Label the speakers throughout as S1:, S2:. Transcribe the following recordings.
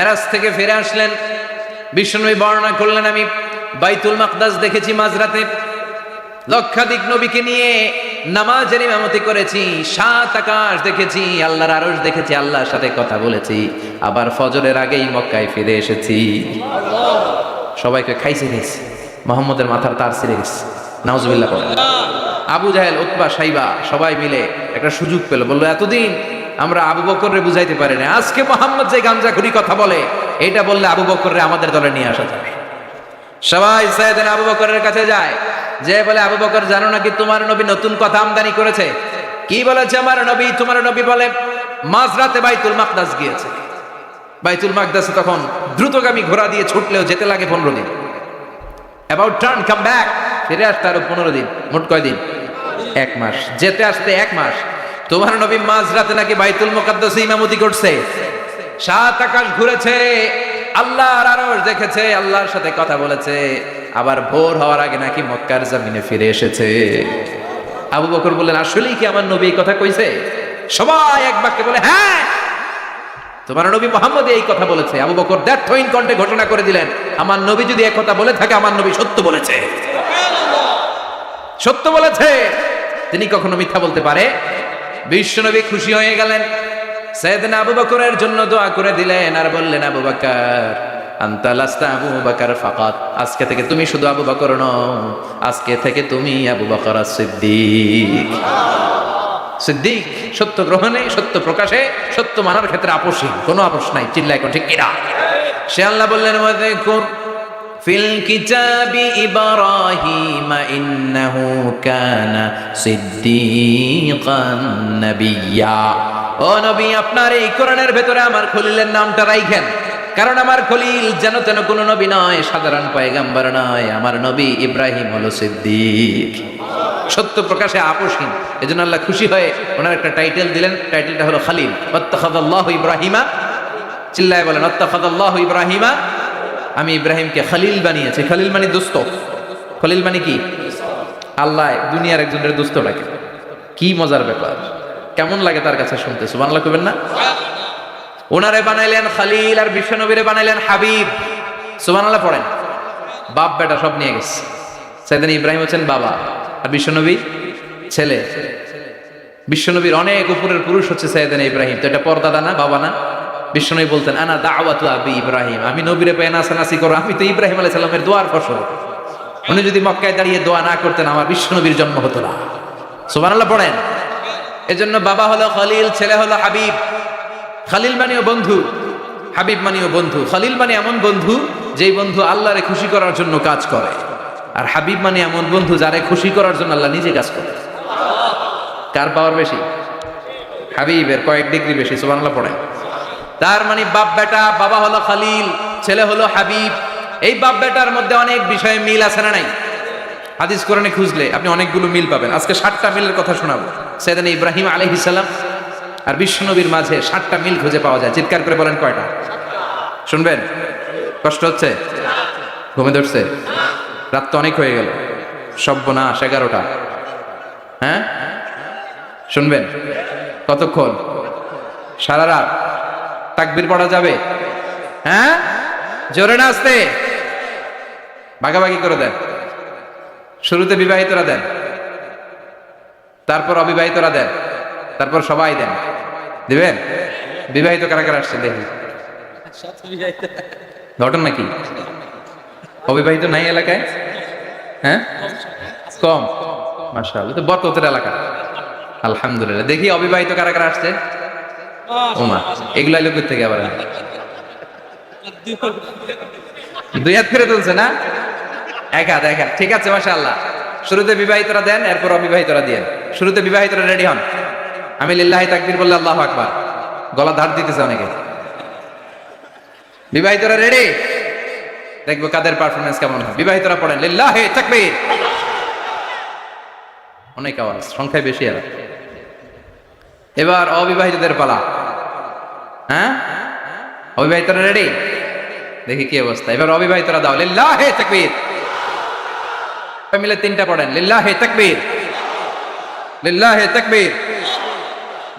S1: মেরাজ থেকে ফিরে আসলেন, বিশ্বনবী বর্ণনা করলেন, আমি বাইতুল মাকদাস দেখেছি মাঝরাতে, লক্ষাধিক নবীকে নিয়ে নামাজের ইমামতি করেছি, 7 আকাশ দেখেছি, আল্লাহর আরশ দেখেছি, আল্লাহর সাথে কথা বলেছি, আবার ফজরের আগেই মক্কায় ফিরে এসেছি। সবাইকে খাইছে গেছে, মোহাম্মদের মাথার তার ছিঁড়ে গেছে, নাউজুবিল্লাহ পড়ে। আবু জাহেল, উতবা, সাইবা সবাই মিলে একটা সুযোগ পেল, বললো এতদিন আমরা আবু বকররে বুঝাইতে পারি না, আজকে মোহাম্মদ যে গাঞ্জাখুরি কথা বলে এটা বললে আবু বকররে আমাদের দলে নিয়ে আসা যাবে। সবাই সাইয়েদনা আবু বকরের কাছে যায়, যে বলে আবু বকর জানো নাকি তোমার নবী নতুন কথা আমদানি করেছে? কি বলেছে আমার নবী? তোমার নবী বলে মাঝরাতে বাইতুল মাকদাস গিয়েছে। বাইতুল মাকদাসে তখন দ্রুতগামী ঘোড়া দিয়ে ছুটলেও যেতে লাগে 15 দিন। অ্যাবাউট টার্ন কাম ব্যাক, ফিরে আসতে আরো 15 দিন, মোট কয় দিন? 1 মাস, যেতে আসতে 1 মাস। তোমার নবী মাঝরাতে নাকি বাইতুল মুকাদ্দাসে ইমামতি করছে, 7 আকাশ ঘুরেছে, আল্লাহর আরশ দেখেছে, আল্লাহর সাথে কথা বলেছে, আবার ভোর হওয়ার আগে নাকি মক্কার জমিনে ফিরে এসেছে। আবু বকর বললেন আসলেই কি আমার নবী এই কথা কইছে? সবাই এক বাক্যে বলে হ্যাঁ, তোমার নবী মুহাম্মদ এই কথা বলেছে। আবু বকর দ্ব্যর্থহীন কণ্ঠে ঘোষণা করে দিলেন, আমার নবী যদি এক কথা বলে থাকে, আমার নবী সত্য বলেছে, সত্য বলেছে, তিনি কখনো মিথ্যা বলতে পারে? বিশ্বনবী খুশি হয়ে গেলেন, সাইয়েদনা আবু বকরের জন্য দোয়া করে দিলেন, আর বললেন আবু বকর আনতা লাস্তা আবু বকর ফাকাত, আজকে থেকে তুমি শুধু আবু বকর নও, আজকে থেকে তুমি আবু বকর সিদ্দিক। সিদ্দিক, সত্য গ্রহণে, সত্য প্রকাশে, সত্য মানার ক্ষেত্রে আপোষহীন, কোনো আপোষ নাই। চিল্লায় কোন ঠিক কিনা? সে আল্লাহ বললেন ওয়াযকুর ফিল কিতাবি ইব্রাহিম ইন্নাহু কানা সিদ্দিকান নাবিয়্যা। ও নবী, আপনার এই কোরআনের ভেতরে আমার খলিলের নামটা রাখেন, কারণ আমার খলিল যেন তেন কোনো নবী নয়, সাধারণ পয়গম্বর নয়, আমার নবী ইব্রাহিম হলো সিদ্দিক, সত্য প্রকাশে আপোষহীন। এজন্য আল্লাহ খুশি হয়ে ওনার একটা টাইটেল দিলেন, টাইটেলটা হলো খলিল। ওয়াত্তাখাযাল্লাহু ইব্রাহিমা, চিল্লায় বলেন ওয়াত্তাখাযাল্লাহু ইব্রাহিমা, আমি ইব্রাহিমকে খলিল বানিয়েছি। খলিল মানে দোস্ত, খলিল মানে কি? আল্লাহ দুনিয়ার একজনের দোস্ত ডাকে, কি মজার ব্যাপার, কেমন লাগে তার কাছে শুনতে? সুবহানাল্লাহ কইবেন না? ওনারে বানাইলেন খলিল, আর বিশ্বনবীরে বানাইলেন হাবিব। সুবহানাল্লাহ পড়েন। বাপ বেটা সব নিয়ে গেছে। সাইয়েদনা ইব্রাহিম হচ্ছেন বাবা, আর বিশ্বনবী ছেলে। বিশ্বনবীর অনেক উপরের পুরুষ হচ্ছে সাইয়েদনা ইব্রাহিম, তো এটা পরদাদা না, বাবা না? বিশ্বনবী বলতেন আনা দাওয়াতু আবি ইব্রাহিম, আমি নবীরে পেয়ে নাচানাচি করো, আমি তো ইব্রাহিম আলাইহিস সালামের দোয়ার ফসল। উনি যদি মক্কায় দাঁড়িয়ে দোয়া না করতেন, আমার বিশ্বনবীর জন্ম হতো না। সুবহানাল্লাহ পড়েন। এজন্য বাবা হলো খলিল, ছেলে হলো হাবিব। খলিল মানেও বন্ধু, হাবিব মানেও বন্ধু। খলিল মানে এমন বন্ধু যেই বন্ধু আল্লাহরে খুশি করার জন্য কাজ করে, আর হাবিব মানে এমন বন্ধু যারে খুশি করার জন্য আল্লাহ নিজে কাজ করে। কার পাওয়ার বেশি? হাবিবের কয়েক ডিগ্রি বেশি। সুবহানাল্লাহ পড়েন। তার মানে বাপ বেটা, বাবা হলো খলিল, ছেলে হলো হাবিব। এই বাপ বেটার মধ্যে অনেক বিষয়ে মিল আছে না নাই? হাদিস কোরআনে খুঁজলে আপনি অনেকগুলো মিল পাবেন। আজকে 7টা মিলের কথা শোনাবো। সাইয়েদনা ইব্রাহিম আলাইহিস সালাম আর বিশ্বনবীর মাঝে 7টা মিল খুঁজে পাওয়া যায়। চিৎকার করে বলেন কয়টা? শুনবেন? কষ্ট হচ্ছে? ঘুমে ধরছে? রাত তো অনেক হয়ে গেল, সর্বনাশ 11টা। হ্যাঁ, শুনবেন? কতক্ষণ? সারা রাত। তাকবীর পড়া যাবে? হ্যাঁ, জোরে না আস্তে? ভাগাভাগি করে দেন। শুরুতে বিবাহিতরা দেন, তারপর অবিবাহিতরা দেন, তারপর সবাই দেন। দিবেন? বিবাহিত কারা কারা আসছে দেখি। ঘটন নাকি? অবিবাহিত নাই এলাকায়? হ্যাঁ, কম। মাশাআল্লাহ, তো বরকতের এলাকা। আলহামদুলিল্লাহ। দেখি অবিবাহিত কারা কারা আসছে। ওমা, এগুলাই লোকের থেকে আবার 2 হাত ফিরে তুলছে না? 1 হাত, 1 হাত। ঠিক আছে, মাশাআল্লাহ। শুরুতে বিবাহিতরা দেন, এরপর অবিবাহিতরা দিয়েন। শুরুতে বিবাহিতরা রেডি হন। আমি লিল্লাহি তাকবীর বললে আল্লাহু আকবার। গলা ধার দিতেছে অনেকে। বিবাহিতরা রেডি? দেখবো কাদের পারফরমেন্স কেমন হয়। বিবাহিতরা পড়েন লিল্লাহি তাকবীর। অনেক আওয়াজ, সংখ্যায় বেশি আর। এবার অবিবাহিতদের পালা। হ্যাঁ, অবিবাহিতরা রেডি? দেখি কি অবস্থা। এবার অবিবাহিতরা দাও লিল্লাহি তাকবীর। মিলে 3টা পড়েন লিল্লাহি তাকবীর, লিল্লাহি তাকবীর,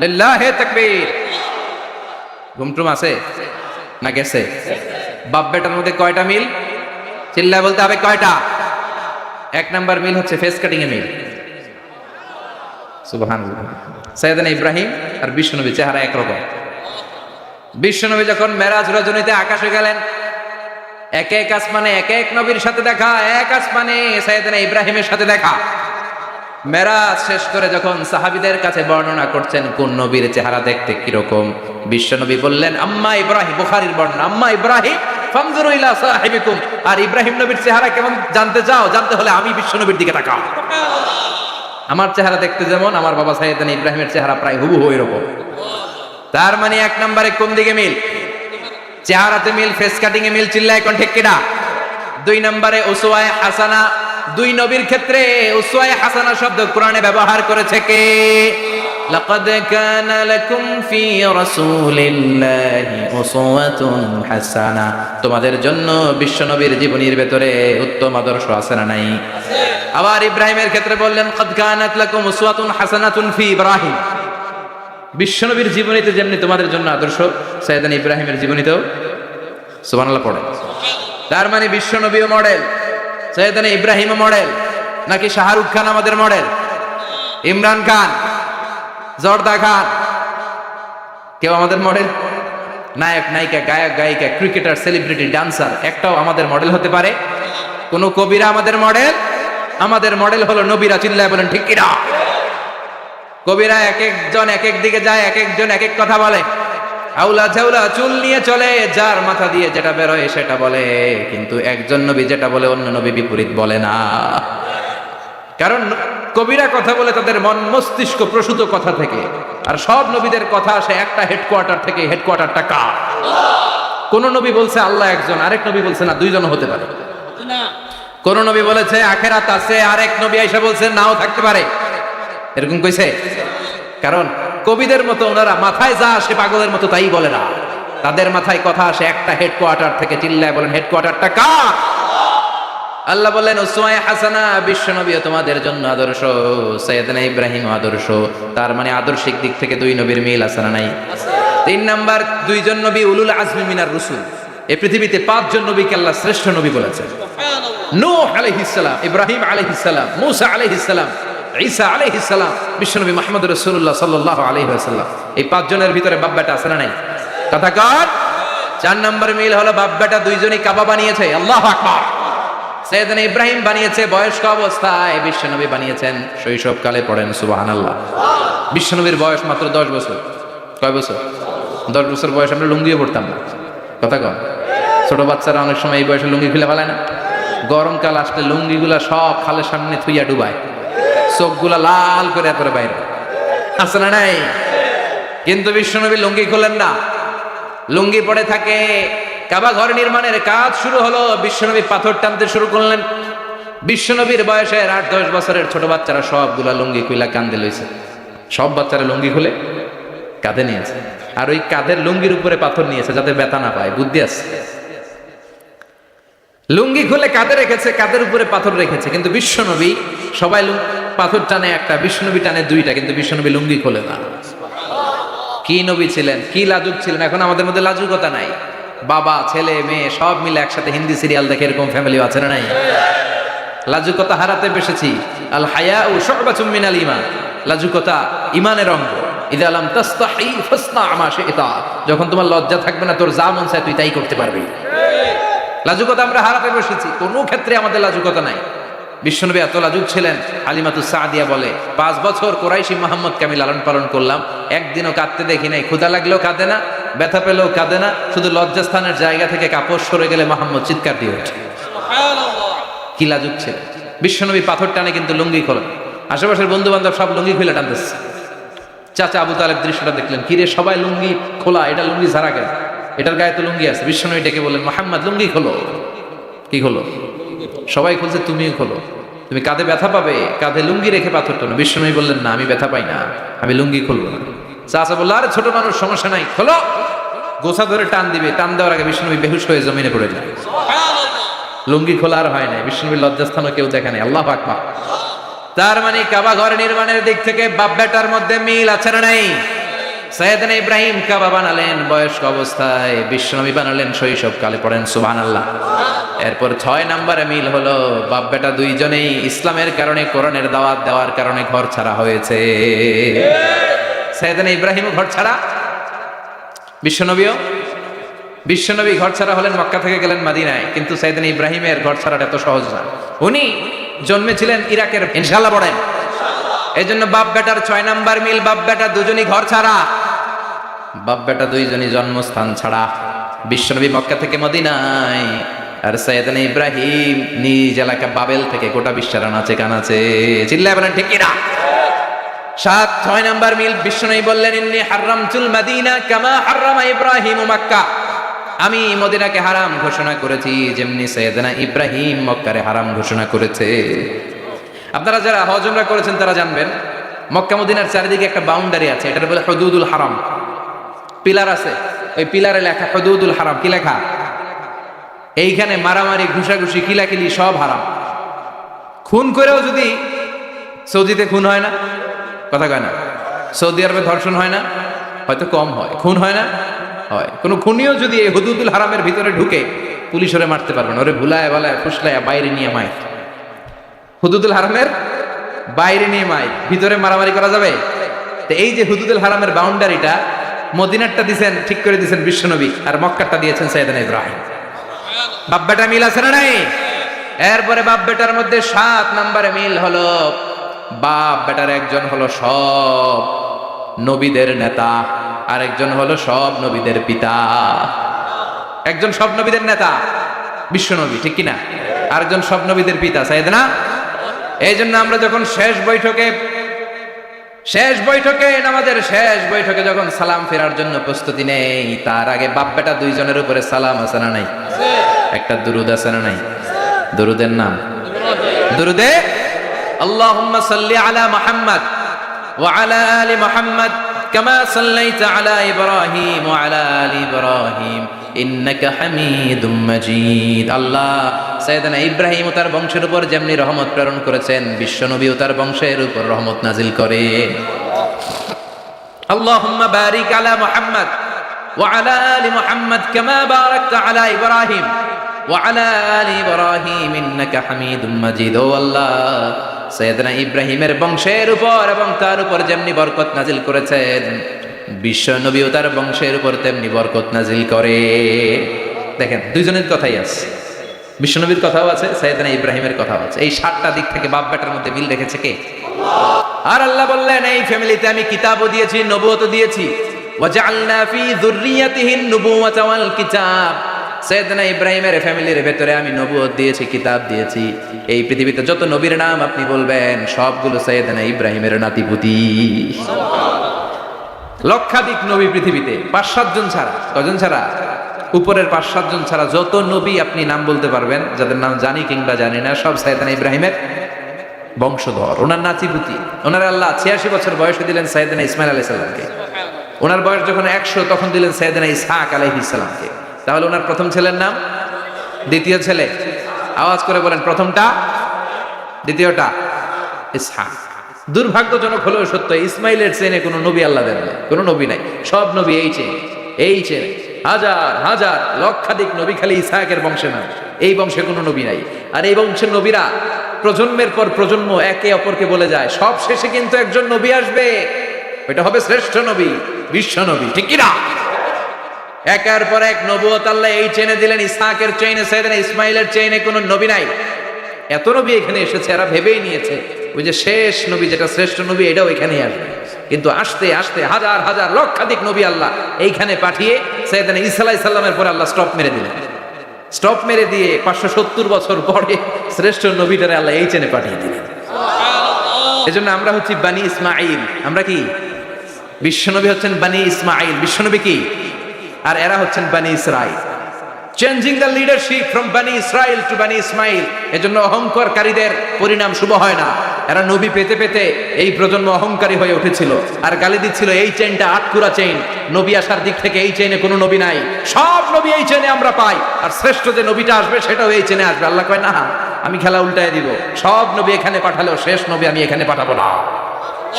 S1: লিল্লাহি তাকবীর। ঘুমটুম আছে? না গেছে? বাপ বেটার মধ্যে কয়টা মিল? চিল্লায় বলতে হবে কয়টা? এক নাম্বার মিল হচ্ছে ফেস কাটিং এ মিল। সুবহানাল্লাহ। সাইয়েদনা ইব্রাহিম আর বিশ্বনবী চেহারা একরকম। বিশ্বনবী যখন মেরাজ রজনীতে আকাশে গেলেন, এক এক আসমানে এক এক নবীর সাথে দেখা, এক আসমানে সাইয়েদনা ইব্রাহিমের সাথে দেখা। মেরাজ শেষ করে যখন সাহাবীদের কাছে বর্ণনা করছেন কোন নবীর চেহারা দেখতে কিরকম, বিশ্বনবী বললেন আম্মা ইব্রাহিম, বুখারীর বর্ণনা, আম্মা ইব্রাহিম ফানজুরু ইলা সাহিবিকুম। আর ইব্রাহিম নবীর চেহারা কেমন জানতে চাও? জানতে হলে আমি বিশ্বনবীর দিকে তাকাও। আমার চেহারা দেখতে যেমন, আমার বাবা সাইয়েদনা ইব্রাহিমের চেহারা প্রায় হুবহু এরকম। তার মানে এক নম্বরে কোন দিকে মিল? চেহারাতে মিল, ফেস কাটিং এ মিল। চিল্লায় কোন ঠিক কিনা? দুই নম্বরে উসওয়ায়ে হাসানা। দুই নবীর ক্ষেত্রে উসওয়ায়ে হাসানা শব্দ কোরআনে ব্যবহার করেছে কে? লাকাদ কানা লাকুম ফি রাসূলিল্লাহি উসওয়াতুন হাসানা। তোমাদের জন্য বিশ্বনবীর জীবনীর ভেতরে উত্তম আদর্শ আছে না নাই? আবার ইব্রাহিমের ক্ষেত্রে বললেন কাদ কানাত লাকুম উসওয়াতুন হাসানাতুন ফি ইব্রাহিম। বিশ্বনবীর জীবনীতে যেমনি তোমাদের জন্য আদর্শ, সাইয়েদনা ইব্রাহিমের জীবনীতেও সুবহানাল্লাহ পড়ে। তার মানে বিশ্বনবীও মডেল, সাইয়েদনা ইব্রাহিমও মডেল। নাকি শাহরুখ খান আমাদের মডেল, ইমরান খান, জর্দা খান, কেউ আমাদের মডেল? নায়ক নায়িকা, গায়ক গায়িকা, ক্রিকেটার, সেলিব্রিটি, ডান্সার একটাও আমাদের মডেল হতে পারে? কোন কবিরা আমাদের মডেল? আমাদের মডেল হলো নবীরা। চিল্লায় বলেন ঠিক কিনা? কবিরা এক একজন এক এক দিকে যায়, এক একজন এক এক কথা বলে। আউলা ঝাউলা চুল নিয়ে চলে, যার মাথা দিয়ে যেটা বেরোয় সেটা বলে, কিন্তু একজন নবী যেটা বলে অন্য নবী বিপরীত বলে না। কারণ কবিরা কথা বলে তাদের মন মস্তিষ্ক প্রসূত কথা থেকে, আর সব নবীদের কথা আসে একটা হেডকোয়ার্টার থেকে। হেডকোয়ার্টারটা কার? কোন নবী বলছে আল্লাহ একজন, আরেক নবী বলছে না দুইজন হতে পারে। কোন নবী বলেছে আখিরাত আছে, আরেক নবী আইসা বলছে নাও থাকতে পারে। এরকম কইছে? কারণ কবিদের মতো ওনারা মাথায় যা আসে পাগলের মতো তাই বলে না, তাদের মাথায় কথা আসে একটা হেডকোয়ার্টার থেকে। চিল্লায় বলেন হেডকোয়ার্টারটা কার? আল্লাহ বললেন উসওয়ায়ে হাসানা, বিশ্বনবীও তোমাদের জন্য আদর্শ, সাইয়েদনা ইব্রাহিম আদর্শ। তার মানে আদর্শিক দিক থেকে দুই নবীর মিল আছে না নাই? তিন নাম্বার, দুইজন নবী উলুল আজমি মিনার রাসূল। এই পৃথিবীতে পাঁচজন নবীকে আল্লাহ শ্রেষ্ঠ নবী বলেছেন। নূহ আলাইহিস সালাম, ইব্রাহিম আলাইহিস সালাম, মূসা আলাইহিস সালাম, ঈসা আলাইহিস সালাম, বিশ্বনবী মুহাম্মদ রাসূলুল্লাহ সাল্লাল্লাহু আলাইহি ওয়াসাল্লাম। এই পাঁচজনের ভিতরে বাপ বেটা আছে না নাই? কথা কর। চার নম্বর মিল হলো বাপ বেটা দুইজনই কাবা বানিয়েছে। আল্লাহু আকবার। সাইয়েদনা ইব্রাহিম বানিয়েছে বয়স্ক অবস্থায়, বিশ্বনবী বানিয়েছেন শৈশবকালে। পড়েন সুবহানাল্লাহ। বিশ্বনবীর বয়স মাত্র 10 বছর। কয় বছর? 10 বছর বয়স আমরা লুঙ্গিও পড়তাম না। কথা কন। ছোট বাচ্চারা অনেক সময় এই বয়সে লুঙ্গি খুলে ফেলায় না? গরমকাল আসলে লুঙ্গিগুলা সব খালের সামনে থুইয়া ডুবায়, চোখগুলা লাল করে পরে বাইরে আছে না নাই? কিন্তু বিশ্বনবী লুঙ্গি খোলেন না, লুঙ্গি পড়ে থাকে। কাবা ঘর নির্মাণের কাজ শুরু হলো, বিশ্বনবী পাথর টানতে শুরু করলেন। বিশ্বনবীর বয়সের 8-10 বছরের ছোট বাচ্চারা সবগুলা লুঙ্গি খুইলা কান্দে লইছে। সব বাচ্চারা লুঙ্গি খুলে কাঁধে নিয়েছে, আর ওই কাঁধের লুঙ্গির উপরে পাথর নিয়েছে যাতে ব্যথা না পায়। বুদ্ধি আছে। লুঙ্গি খুলে কাঁধে রেখেছে, কাঁধের উপরে পাথর রেখেছে। কিন্তু বিশ্বনবী, সবাই পাথর টানে একটা, বিশ্বনবী টানে দুইটা, কিন্তু বিশ্বনবী লুঙ্গি খোলে না। কি নবী ছিলেন, কি লাজুক ছিলেন! এখন আমাদের মধ্যে লাজুকতা নাই। বাবা ছেলে মেয়ে সব মিলে একসাথে হিন্দি সিরিয়াল দেখে, এরকম ফ্যামিলি আছে না নাই? লাজুকতা হারাতে বসেছি। আল হায়াউ শু'বাতুম মিনাল ঈমান। লাজুকতা ঈমানের অঙ্গ। ইযা লাম তাসতাহি ফাসনা মা শি'তা। যখন তোমার লজ্জা থাকবে না, তোর যা মন চায় তুই তাই করতে পারবি। লাজুকতা আমরা হারাতে বসেছি, কোনো ক্ষেত্রে আমাদের লাজুকতা নাই। বিশ্বনবী এত লাজুক ছিলেন, হালিমাতুস সাদিয়া বলে 5 বছর কুরাইশি মুহাম্মদকে আমি লালন পালন করলাম, একদিনও কাঁদতে দেখি নাই। ক্ষুধা লাগলেও কাঁদে না, ব্যথা পেলেও কাঁদে না, শুধু লজ্জাস্থানের জায়গা থেকে কাপড় সরে গেলে মুহাম্মদ চিৎকার দিয়ে ওঠে। কি লাজুক ছিলেন বিশ্বনবী! পাথর টানে কিন্তু লুঙ্গি খোলেন। আশেপাশের বন্ধু বান্ধব সব লুঙ্গি খুলে টানতেছে। চাচা আবু তালেব দৃশ্যটা দেখলেন, কিরে সবাই লুঙ্গি খোলা, এটা লুঙ্গি ছাড়া কেন? এটার গায়ে তো লুঙ্গি আছে। বিশ্বনবী ডেকে বললেন, মুহাম্মদ লুঙ্গি খোলো। কি খোলো? সবাই খুলছে, তুমিও খোলো। তুমি কাঁধে ব্যথা পাবে, কাঁধে লুঙ্গি রেখে পাথর টানো। বিশ্বনবী বললেন, না আমি ব্যথা পাই না, আমি লুঙ্গি খুলবো না। চাচা বললো, আরে ছোট মানুষ, সমস্যা নাই, খোলো। গোছা ধরে টান দিবে, টান দেওয়ার আগে বিশ্বনবী বেহুশ হয়ে জমিনে পড়ে যায়। লুঙ্গি খোলা আর হয় নাই। বিশ্বনবীর লজ্জাস্থানও কেউ দেখে নাই। আল্লাহু আকবার। তার মানে কাবা ঘর নির্মাণের দিক থেকে বাপ বেটার মধ্যে মিল আছে না নাই? সাইয়েদনা ইব্রাহিম কাবা বানালেন বয়স্ক অবস্থায়, বিশ্বনবী বানালেন শৈশবকালে, পড়েন সুবহানাল্লাহ। এরপর 6 নম্বরে মিল হলো, বাপ বেটা দুইজনেই ইসলামের কারণে, কোরআনের দাওয়াত দেওয়ার কারণে ঘর ছাড়া হয়েছে। সাইয়েদনা ইব্রাহিমও ঘর ছাড়া, বিশ্বনবী ঘর ছাড়া হলেন, মক্কা থেকে গেলেন মদিনায়। কিন্তু সাইয়েদনা ইব্রাহিমের ঘর ছাড়াটা এত সহজ না। উনি জন্মেছিলেন ইরাকের, ইনশাআল্লাহ পড়েন। এই জন্য বাপ বেটার 6 নাম্বার মিল, বাপ বেটা দুজনই ঘর ছাড়া, বাপ বেটা দুইজনই জন্মস্থান ছাড়া। বিশ্বনবী মক্কা থেকে মদিনায়, আর সাইয়েদনা ইব্রাহিম নিজ এলাকা বাবেল থেকে গোটা বিশ্বের আনাচে কানাচে। চিল্লায় বলেন ঠিক কিনা? 6 নাম্বার মিল, বিশ্বনবী বললেন ইন্নী হারামতুল মদিনা কামা হারামা ইব্রাহিম মক্কা। আমি মদিনাকে হারাম ঘোষণা করেছি যেমনি সাইয়েদনা ইব্রাহিম মক্কারে হারাম ঘোষণা করেছে। আপনারা যারা হজ উমরা করেছেন তারা জানবেন, মক্কা মদিনার চারিদিকে একটা বাউন্ডারি আছে, এটার বলে হুদুদুল হারাম। পিলার আছে, ওই পিলারে লেখা হুদুদুল হারাম। কি লেখা? এইখানে মারামারি, ঘুষাঘুষি, কিলাকিলি সব হারাম। খুন করেও যদি, সৌদিতে খুন হয় না, কথা কয় না? সৌদি আরবে ধর্ষণ হয় না? হয়তো কম হয়। খুন হয় না? হয়। কোনো খুনিও যদি এই হুদুদুল হারামের ভিতরে ঢুকে, পুলিশ ওরে মারতে পারবে না। ওরে ভুলায় ভালায় ফুসলায় বাইরে নিয়ে মায়। হুদুদুল হারামের বাইরে নিয়ে মায়, ভিতরে মারামারি করা যাবে? তো এই যে হুদুদুল হারামের বাউন্ডারিটা, মদিনারটা দিয়েছেন, ঠিক করে দিয়েছেন বিশ্বনবী, আর মক্কারটা দিয়েছেন সাইয়েদনা ইব্রাহিম। বাপ বেটা মিল আছে না নাই? এরপরে বাপ বেটার মধ্যে 7 নম্বরে মিল হলো, বাপ বেটার একজন হলো সব নবীদের নেতা, আর একজন হলো সব নবীদের পিতা। একজন সব নবীদের নেতা বিশ্বনবী, ঠিক কিনা? আরেকজন সব নবীদের পিতা সাইয়েদনা। এই জন্য আমরা যখন শেষ বৈঠকে নামাজের শেষ বৈঠকে যখন সালাম ফেরার জন্য প্রস্তুতি নেই, তার আগে বাপ বেটা দুইজনের উপরে সালাম আছে না নাই? একটা দুরুদ আছে না নাই? দুরুদের নাম দুরুদে আল্লাহুম্মা সাল্লি আলা মুহাম্মদ ওয়া আলা আলি মুহাম্মদ কামা সাল্লাইতা আলা ইব্রাহিম ওয়া আলা আলি ইব্রাহিম ইন্নাকা হামিদুম মাজিদ। আল্লাহ সাইয়েদনা ইব্রাহিম ও তার বংশের উপর যেমনি রহমত প্রেরণ করেছেন, বিশ্বনবী ও তার বংশের উপর রহমত নাজিল করে। আল্লাহুম্মা বারিক আলা মুহাম্মদ ওয়া আলা আলি মুহাম্মদ কামা বারাকতা আলা ইব্রাহিম ওয়া আলা আলি ইব্রাহিম ইন্নাকা হামিদুম মাজিদ। ও আল্লাহ, সাইয়েদনা ইব্রাহিমের বংশের উপর এবং তার উপর যেমনি বরকত নাজিল করেছেন, বিশ্বনবী ও তার বংশের উপর তেমনি বরকত নাজিল করে। দেখেন, দুইজনের কথাই আছে, বিশ্বনবীর কথাও আছে, সাইয়েদনা ইব্রাহিমের কথাও আছে। এই 7টা দিক থেকে বাপ বেটার মধ্যে মিল রেখেছে কে? আর আল্লাহ বললেন, এই ফ্যামিলিতে আমি কিতাবও দিয়েছি, নবুয়তও দিয়েছি। ওয়াজআলনা ফি যুররিয়াতিহিন নুবুওয়াতা ওয়াল কিতাব। সাইয়েদনা ইব্রাহিমের ফ্যামিলির ভেতরে আমি নবুয়ত দিয়েছি, কিতাব দিয়েছি। এই পৃথিবীতে যত নবীর নাম আপনি বলবেন, সবগুলো সাইয়েদনা ইব্রাহিমের নাতিপুতি। লক্ষাধিক নবী পৃথিবীতে, 5-7 জন ছাড়া। কজন ছাড়া? উপরের 5-7 জন ছাড়া যত নবী আপনি নাম বলতে পারবেন, যাদের নাম জানি কিংবা জানি না, সব সাইয়েদনা ইব্রাহিমের বংশধর, ওনার নাতিপুতি। ওনার আল্লাহ 86 বছর বয়সে দিলেন সাইয়েদনা ইসমাইল আলাইহিস সালামকে। ওনার বয়স যখন 100, তখন দিলেন সাইয়েদনা ইসহাক আলাইহিস সালামকে। তাহলে ওনার প্রথম ছেলের নাম? দ্বিতীয় ছেলে? আওয়াজ করে বলেন, প্রথমটা, দ্বিতীয়টা ইসহাক। দুর্ভাগ্যজনক হলেও সত্য, ইসমাইলের চেনে কোনো নবী আল্লাহ দেন না, কোনো নবী নাই। সব নবী এই চেনে, হাজার হাজার লক্ষাধিক নবী খালি ইসহাকের বংশে না। এই বংশে কোনো নবী নাই। আর এই বংশের নবীরা প্রজন্মের পর প্রজন্ম একে অপরকে বলে যায়, সব শেষে কিন্তু একজন নবী আসবে, ওইটা হবে শ্রেষ্ঠ নবী, বিশ্ব নবী, ঠিক কিনা? একের পর এক নবুয়ত আল্লাহ এই চেনে দিলেন। ইসহাকের চেইনে, সাইয়েদনা ইসমাইলের চেইনে কোনো নবী নাই। এত নবী এখানে এসেছে, এরা ভেবেই নিয়েছে ওই যে শেষ নবী, যেটা শ্রেষ্ঠ নবী, এটাও এখানেই আসবে। কিন্তু আস্তে আস্তে হাজার হাজার লক্ষাধিক নবী আল্লাহ এইখানে পাঠিয়ে সাইয়েদনা ঈসা আলাইহিস সালামের পরে আল্লাহ স্টপ মেরে দিলেন। স্টপ মেরে দিয়ে 570 বছর পরে শ্রেষ্ঠ নবীটারে আল্লাহ এই চেনে পাঠিয়ে দিলেন। এজন্য আমরা হচ্ছি বানি ইসমাইল। আমরা কি? বিশ্বনবী হচ্ছেন বানি ইসমাইল, বিশ্বনবী কি? আর এরা হচ্ছেন বানি Israil. Changing the leadership from বানি ইসরাইল টু বানি ইসমাইল। এজন্য অহংকারীদের পরিণাম শুভ হয় না। এরা নবী পেতে পেতে এই প্রজন্ম অহংকারী হয়ে উঠেছিল, আর গালি দিচ্ছিল এই চেইনটা আটকুরা চেইন, নবী আসার দিক থেকে এই চেইনে কোনো নবী নাই, সব নবী এই চেইনে আমরা পাই, আর শ্রেষ্ঠ যে নবীটা আসবে সেটাও এই চেইনে আসবে। আল্লাহ কয় না, আমি খেলা উল্টায় দিব, সব নবী এখানে পাঠালেও শেষ নবী আমি এখানে পাঠাবো না।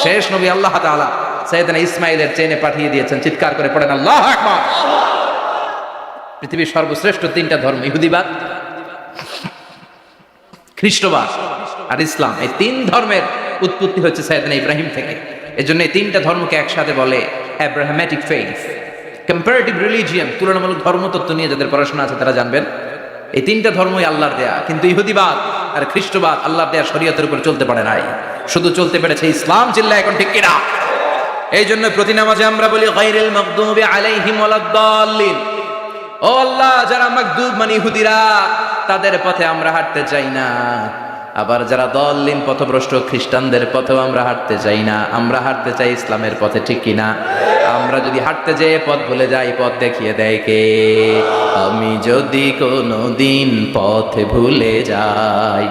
S1: শেষ নবী আল্লাহ তাআলা সাইয়েদনা ইসমাঈলের চেনে পাঠিয়ে দিয়েছেন। চিৎকার করে পড়েন আল্লাহু আকবার। পৃথিবীর সর্বশ্রেষ্ঠ তিনটা ধর্ম, ইহুদিবাদ, খ্রিস্টবাদ আর ইসলাম, এই তিন ধর্মের উৎপত্তি হচ্ছে সাইয়েদনা ইব্রাহিম থেকে। এজন্য এই তিনটা ধর্মকে একসাথে বলে অ্যাব্রাহামেটিক ফেইথ, কম্পারেটিভ রিলিজিয়ন। তুলনামূলক ধর্মতত্ত্ব নিয়ে যাদের পড়াশোনা আছে তারা জানবেন এই তিনটা ধর্মই আল্লাহর দেয়া, কিন্তু ইহুদিবাদ আর খ্রিস্টবাদ আল্লাহর দেয়া শরীয়তের উপর চলতে পারে নাই, শুধু চলতে পেরেছে ইসলাম। চিল্লা এখন ঠিক কিনা? এই জন্য প্রতি নামাজে আমরা বলি গায়রিল মাগদুবি আলাইহিম ওয়ালাদ-দাল্লিন। ও আল্লাহ, যারা মাগদুব মানে ইহুদিরা, তাদের পথে আমরা হাঁটতে চাই না। আবার যারা দল্লিন পথভ্রষ্ট খ্রিস্টানদের পথেও আমরা হাঁটতে চাই না, আমরা হাঁটতে চাই ইসলামের পথে, ঠিক কিনা? আমরা যদি হাঁটতে যেয়ে পথ ভুলে যাই, পথ দেখিয়ে দেয় কে? আমি যদি কোনো দিন পথ ভুলে যাই,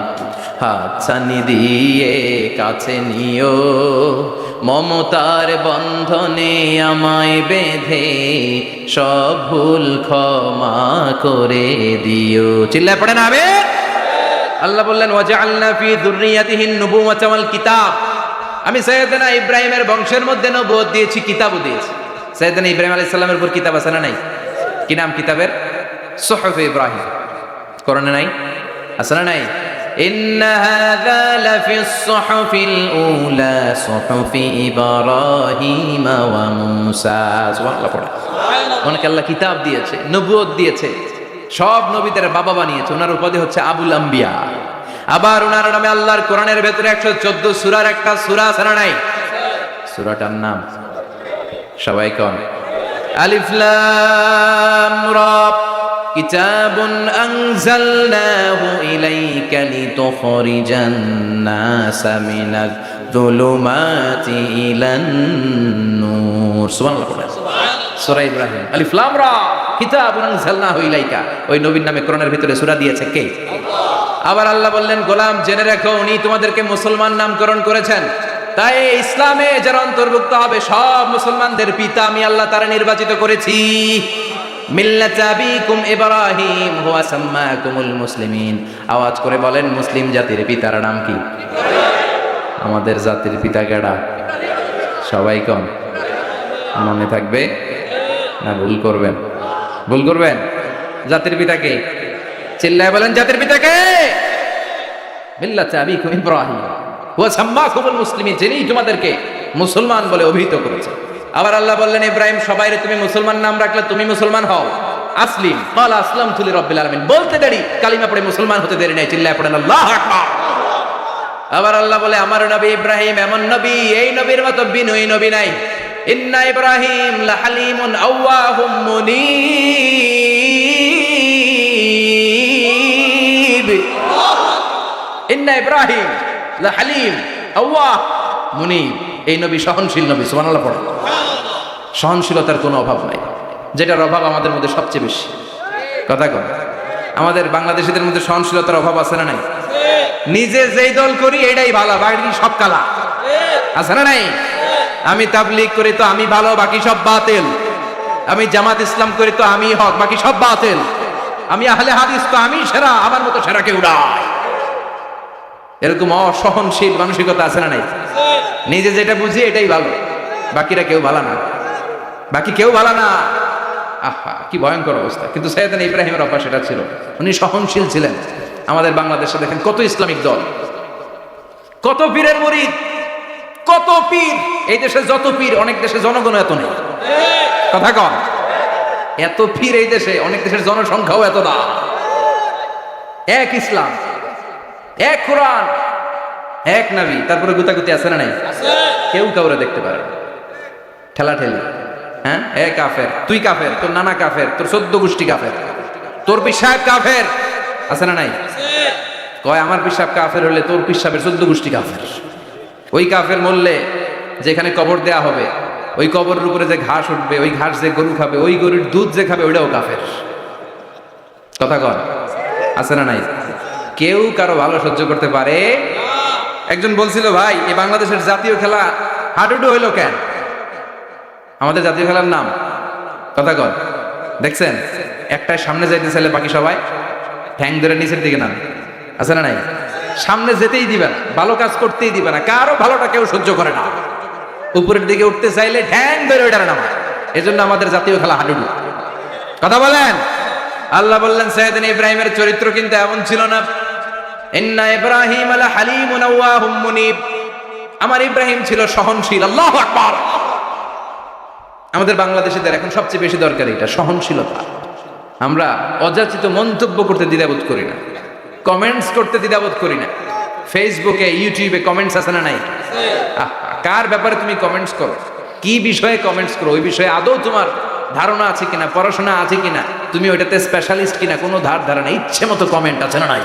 S1: হাতছানি দিয়ে কাছে নিও, মমতার বন্ধনে আমায় বেঁধে সব ভুল ক্ষমা করে দিও। চিল্লায় পড়েন আমিন। আল্লাহ বললেন ওয়াজআলনা ফি যুররিয়াতিহিন নুবুওয়াতা ওয়াল কিতাব। আমি সাইয়েদনা ইব্রাহিমের বংশের মধ্যে নবুয়ত দিয়েছি, কিতাবও দিয়েছি। সাইয়েদনা ইব্রাহিম আলাইহিস সালামের উপর কিতাব আছে না নাই? কি নাম কিতাবের? সুহুফ ইব্রাহিম। কোরআনে নাই? আছে না নাই? ইন্না হাযা লাফিস সুহুফিল উলা সুহুফি ইব্রাহিম ওয়া মূসা। সুবহানাল্লাহ পড়ে। অনেক আল্লাহ কিতাব দিয়েছে, নবুয়ত দিয়েছে, সব নবীদের বাবা বানিয়েছে। ওনার উপাধি হচ্ছে আবুল আম্বিয়া। আবার ওনার নামে আল্লাহর কোরআনের ভেতরে 114 সূরার একটা সূরা আছে না নাই? সূরাটার নাম সবাই কোন? আলিফ লাম রা। কিতাবুন আনজালনাহু ইলাইকা লিতুখরিজান নাসা মিনাজ যুলুমাতি ইলান নূর। সুবহানাল্লাহ। সূরা ইব্রাহিম, আলিফ লাম রা, কিতাবুন আনজালনাহু ইলাইকা। ওই নবীর নামে কোরআনের ভিতরে সূরা দিয়েছে কে? আবার আল্লাহ বললেন, গোলাম জেনে রাখো, উনি তোমাদেরকে মুসলমান নামকরণ করেছেন। তাই ইসলামে যারা অন্তর্ভুক্ত হবে সব মুসলমানদের পিতা আমি আল্লাহ তারা নির্বাচিত করেছি। মিল্লাত আবিকুম ইব্রাহিম হুয়া সাম্মাকুমুল মুসলিমিন। আওয়াজ করে বলেন, মুসলিম জাতির পিতার নাম কি? আমাদের জাতির পিতা কেডা? সবাই কোন? মনে থাকবে না ভুল করবেন? ভুল করবেন? জাতির পিতা কে? চিল্লায় বলেন, জাতির পিতা কে? মিল্লাত আবিকুম ইব্রাহিম হুয়া সাম্মাকুমুল মুসলিমিন, যিনি তোমাদেরকে মুসলমান বলে অভিহিত করেছে। আবার আল্লাহ বললেন, ইব্রাহিম সবাইরে তুমি মুসলমান নাম রাখলে তুমি মুসলমান হও। আসলিম ক্বালা আসলামতু লিরাব্বিল আলামিন। বলতে দেরি, কালিমা পড়ে মুসলমান হতে দেরি নাই। চিল্লায় পড়েন আল্লাহু আকবার। আবার আল্লাহ বলে, আমার নবী ইব্রাহিম এমন নবী, এই নবীর মতো বিনয়ী নবী নাই। ইন্না ইব্রাহিম লাহালিমুন আওয়াহুম মুনীব। ইন্না ইব্রাহিম লাহালিম আওয়াহ মুনীব। এই নবী সহনশীল নবী। সুবহানাল্লাহ পড়ে। সহনশীলতার কোনো অভাব নাই, যেটার অভাব আমাদের মধ্যে সবচেয়ে বেশি। কথা কন, আমাদের বাংলাদেশিদের মধ্যে সহনশীলতার অভাব আছে না নাই? নিজে যেই দল করি এটাই ভালো, বাকি সব কালা। আছে না নাই? আমি তাবলীগ করি তো আমি ভালো, বাকি সব বাতিল। আমি জামাত ইসলাম করি তো আমি হক, বাকি সব বাতিল। আমি আহলে হাদিস তো আমি সেরা, আমার মতো সেরা কেউ নাই। এরকম অসহনশীল মানসিকতা আছে না নাই? নিজে যেটা বুঝি এটাই ভালো, বাকিরা কেউ ভালো না, বাকি কেউ ভালো না। আহা, কি ভয়ঙ্কর অবস্থা। কিন্তু সাইয়েদনা ইব্রাহিমের অভ্যাস সেটা ছিল, উনি সহনশীল ছিলেন। আমাদের বাংলাদেশে দেখেন কত ইসলামিক দল, কত পীরের মুরিদ, কত পীর। এই দেশে যত পীর, অনেক দেশে জনগণ এত নেই। কথা কন, এত পীর এই দেশে, অনেক দেশের জনসংখ্যাও এত না। এক ইসলাম, এক কোরআন, এক নবী, তারপরে গুতাগুতি আছে না নাই? কেউ কাউরে দেখতে পারে না, ঠেলাঠেলি। হ্যাঁ, এ কাফের, তুই কাফের, তোর নানা কাফের, তোর 14 গোষ্ঠী কাফের, তোর পিসাব কাফের, আছে না নাই? কয় আমার পিসাব কাফের হলে তোর পিসাবের 14 গোষ্ঠী কাফের। ওই কাফের মরলে যেখানে কবর দেয়া হবে, ওই কবরের উপরে যে ঘাস উঠবে, ওই ঘাস যে গরু খাবে, ওই গরুর দুধ যে খাবে, ওইটাও কাফের। কথা কয়, আছে না নাই? কেউ কারো ভালো সহ্য করতে পারে। একজন বলছিল, ভাই এই বাংলাদেশের জাতীয় খেলা হাডুডু হইলো কেন? আমাদের জাতীয় খেলার নাম, কথা কন, দেখছেন একটাই সামনে যাইতে চাইলে বাকি সবাই ঠ্যাং ধরে নিচের দিকে নামে। আছে না নাই? সামনে যেতেই দিবে না, ভালো কাজ করতেই দিবে না, কারো ভালোটা কেউ সহ্য করে না। উপরের দিকে উঠতে চাইলে ঠ্যাং বের ওঠার নামায়। এজন্য আমাদের জাতীয় খেলা হাডুডু। কথা বলেন। আল্লাহ বললেন সাইয়েদনা ইব্রাহিমের চরিত্র কিন্তু এমন ছিল না। ইন্না ইব্রাহিম আলা হালিমুন আওয়াহুম মুনিব। আমার ইব্রাহিম ছিল সহনশীল। আল্লাহু আকবার। আমাদের বাংলাদেশীদের এখন সবচেয়ে বেশি দরকার এটা, সহনশীলতা। আমরা অযাচিত মন্তব্য করতে দ্বিধাবোধ করি না, কমেন্টস করতে দ্বিধাবোধ করি না। ফেসবুকে ইউটিউবে কমেন্টস আছে না নাই? কার ব্যাপারে তুমি কমেন্টস করো, কি বিষয়ে কমেন্টস করো, ওই বিষয়ে আদৌ তোমার ধারণা আছে কিনা, পড়াশোনা আছে কিনা, তুমি ওইটাতে স্পেশালিস্ট কিনা, কোনো ধারণা, ইচ্ছে মতো কমেন্ট আছে না নাই?